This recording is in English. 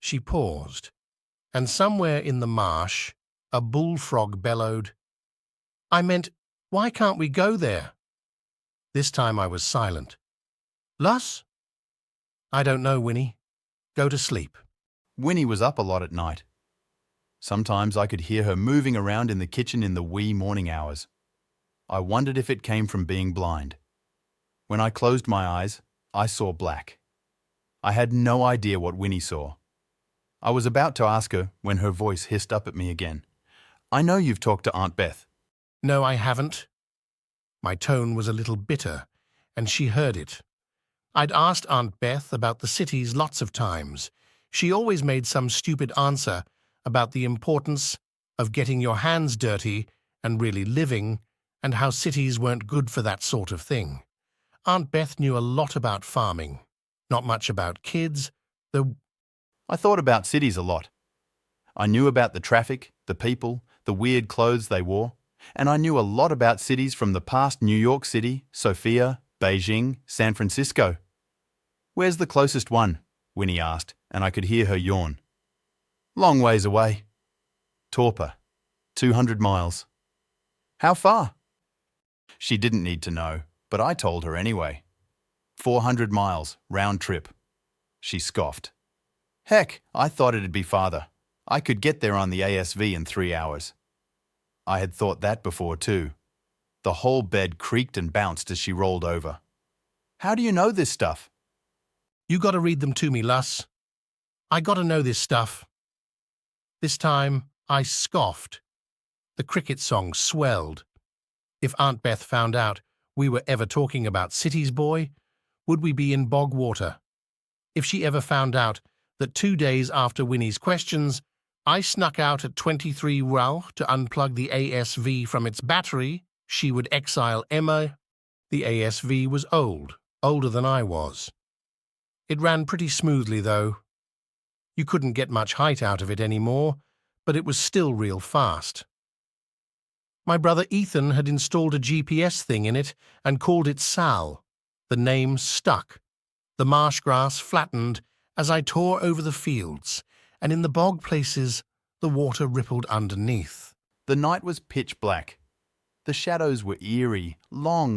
She paused, and somewhere in the marsh, a bullfrog bellowed, "I meant, why can't we go there?" This time I was silent. "Luss?" "I don't know, Winnie. Go to sleep." Winnie was up a lot at night. Sometimes I could hear her moving around in the kitchen in the wee morning hours. I wondered if it came from being blind. When I closed my eyes, I saw black. I had no idea what Winnie saw. I was about to ask her when her voice hissed up at me again. "I know you've talked to Aunt Beth." "No, I haven't." My tone was a little bitter, and she heard it. I'd asked Aunt Beth about the cities lots of times. She always made some stupid answer about the importance of getting your hands dirty and really living, and how cities weren't good for that sort of thing. Aunt Beth knew a lot about farming, not much about kids, though. I thought about cities a lot. I knew about the traffic, the people, the weird clothes they wore, and I knew a lot about cities from the past: New York City, Sofia, Beijing, San Francisco. "Where's the closest one?" Winnie asked, and I could hear her yawn. "Long ways away. Torpa, 200 miles. "How far?" She didn't need to know, but I told her anyway. 400 miles, round trip. She scoffed. "Heck, I thought it'd be farther. I could get there on the ASV in 3 hours." I had thought that before too. The whole bed creaked and bounced as she rolled over. "How do you know this stuff?" "You gotta read them to me, Luss. I gotta know this stuff." This time I scoffed. The cricket song swelled. If Aunt Beth found out we were ever talking about cities, boy, would we be in bog water? If she ever found out that 2 days after Winnie's questions, I snuck out at 23 Rau to unplug the ASV from its battery, she would exile Emma. The ASV was old, older than I was. It ran pretty smoothly, though. You couldn't get much height out of it anymore, but it was still real fast. My brother Ethan had installed a GPS thing in it and called it Sal. The name stuck. The marsh grass flattened as I tore over the fields, and in the bog places the water rippled underneath. The night was pitch black. The shadows were eerie, long,